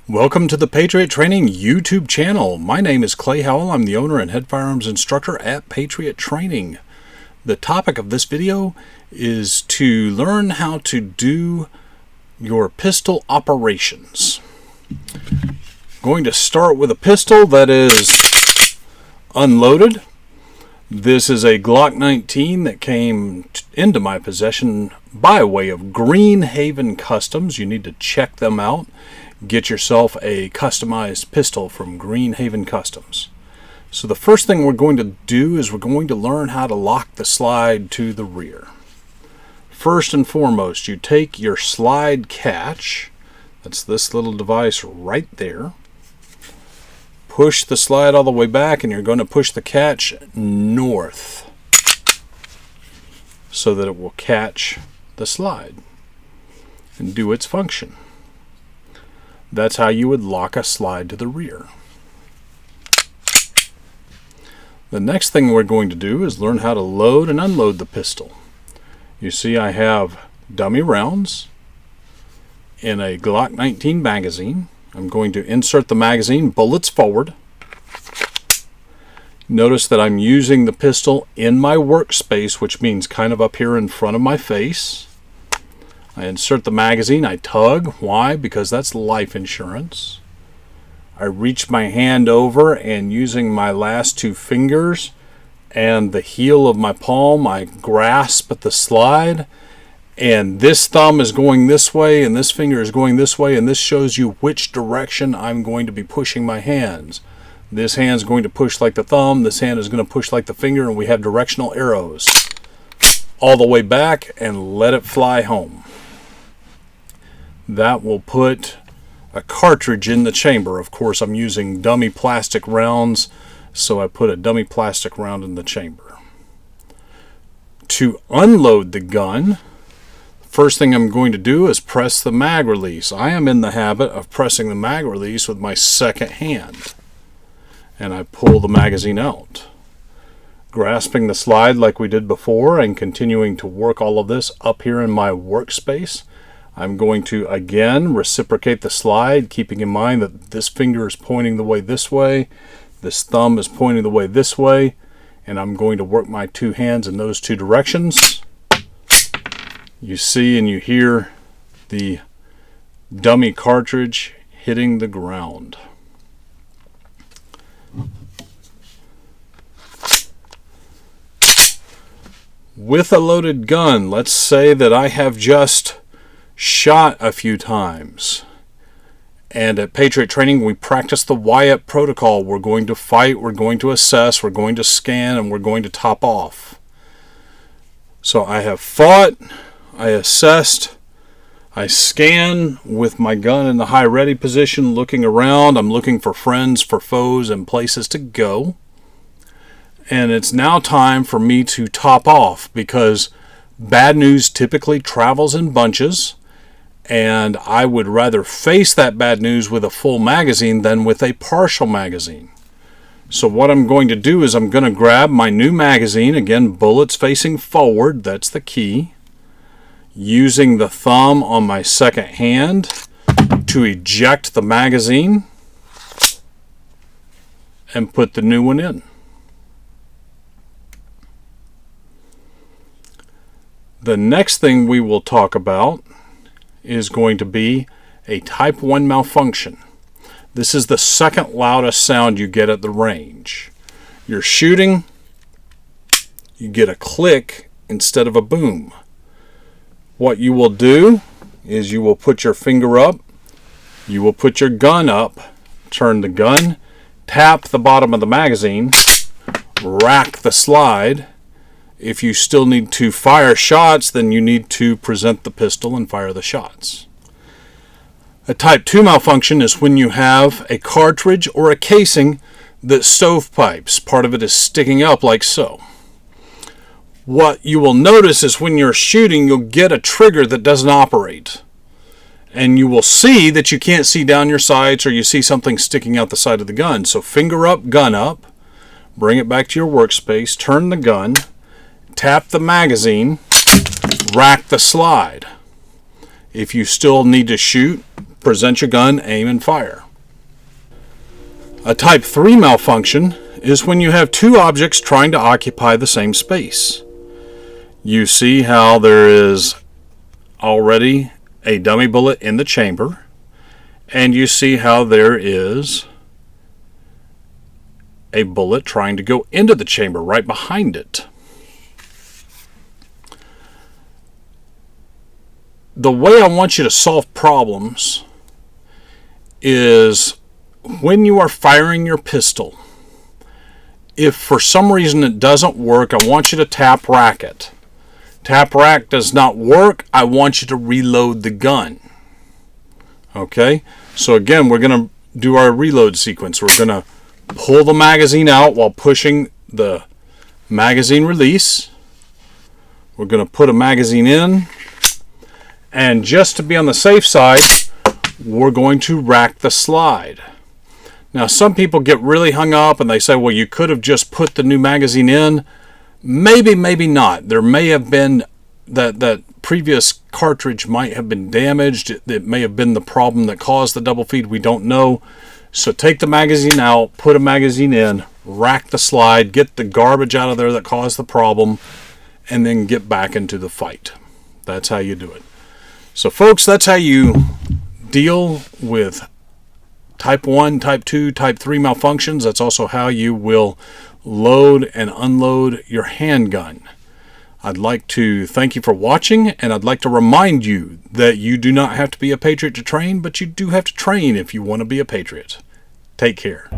Welcome to the Patriot Training YouTube channel. My name is Clay Howell. I'm the owner and head firearms instructor at Patriot Training. The topic of this video is to learn how to do your pistol operations. I'm going to start with a pistol that is unloaded. This is a Glock 19 that came into my possession by way of Greene Haven Customs. You need to check them out. Get yourself a customized pistol from Greene Haven Customs. So the first thing we're going to do is we're going to learn how to lock the slide to the rear. First and foremost, you take your slide catch, that's this little device right there, push the slide all the way back, and you're going to push the catch north so that it will catch the slide and do its function. That's how you would lock a slide to the rear. The next thing we're going to do is learn how to load and unload the pistol. You see I have dummy rounds in a Glock 19 magazine. I'm going to insert the magazine bullets forward. Notice that I'm using the pistol in my workspace, which means kind of up here in front of my face. I insert the magazine, I tug. Why? Because that's life insurance. I reach my hand over and using my last two fingers and the heel of my palm, I grasp at the slide, and this thumb is going this way and this finger is going this way, and this shows you which direction I'm going to be pushing my hands. This hand is going to push like the thumb, this hand is going to push like the finger, and we have directional arrows all the way back, and let it fly home. That will put a cartridge in the chamber. Of course, I'm using dummy plastic rounds, so I put a dummy plastic round in the chamber. To unload the gun, first thing I'm going to do is press the mag release. I am in the habit of pressing the mag release with my second hand, and I pull the magazine out. Grasping the slide like we did before and continuing to work all of this up here in my workspace, I'm going to again reciprocate the slide, keeping in mind that this finger is pointing the way this way, this thumb is pointing the way this way, and I'm going to work my two hands in those two directions. You see and you hear the dummy cartridge hitting the ground. With a loaded gun, let's say that I have just shot a few times, and at Patriot Training we practice the Wyatt protocol. We're going to fight, we're going to assess, we're going to scan, and we're going to top off. So I have fought, I assessed, I scan with my gun in the high ready position, looking around. I'm looking for friends, for foes, and places to go. And it's now time for me to top off, because bad news typically travels in bunches, and I would rather face that bad news with a full magazine than with a partial magazine. So what I'm going to do is I'm going to grab my new magazine, again bullets facing forward, that's the key, using the thumb on my second hand to eject the magazine and put the new one in. The next thing we will talk about is going to be a type 1 malfunction. This is the second loudest sound you get at the range. You're shooting, you get a click instead of a boom. What you will do is you will put your finger up, you will put your gun up, turn the gun, tap the bottom of the magazine, rack the slide. If you still need to fire shots, then you need to present the pistol and fire the shots. A type 2 malfunction is when you have a cartridge or a casing that stovepipes. Part of it is sticking up like so. What you will notice is when you're shooting, you'll get a trigger that doesn't operate. And you will see that you can't see down your sights, or you see something sticking out the side of the gun. So finger up, gun up, bring it back to your workspace, turn the gun, tap the magazine, rack the slide. If you still need to shoot, present your gun, aim, and fire. A Type 3 malfunction is when you have two objects trying to occupy the same space. You see how there is already a dummy bullet in the chamber, and you see how there is a bullet trying to go into the chamber right behind it. The way I want you to solve problems is when you are firing your pistol, if for some reason it doesn't work, I want you to tap rack it. Tap rack does not work, I want you to reload the gun. Okay? So again, we're going to do our reload sequence. We're going to pull the magazine out while pushing the magazine release. We're going to put a magazine in. And just to be on the safe side, we're going to rack the slide. Now, some people get really hung up and they say, well, you could have just put the new magazine in. Maybe, maybe not. There may have been that previous cartridge might have been damaged. It may have been the problem that caused the double feed. We don't know. So take the magazine out, put a magazine in, rack the slide, get the garbage out of there that caused the problem, and then get back into the fight. That's how you do it. So folks, that's how you deal with Type 1, Type 2, Type 3 malfunctions. That's also how you will load and unload your handgun. I'd like to thank you for watching, and I'd like to remind you that you do not have to be a patriot to train, but you do have to train if you want to be a patriot. Take care.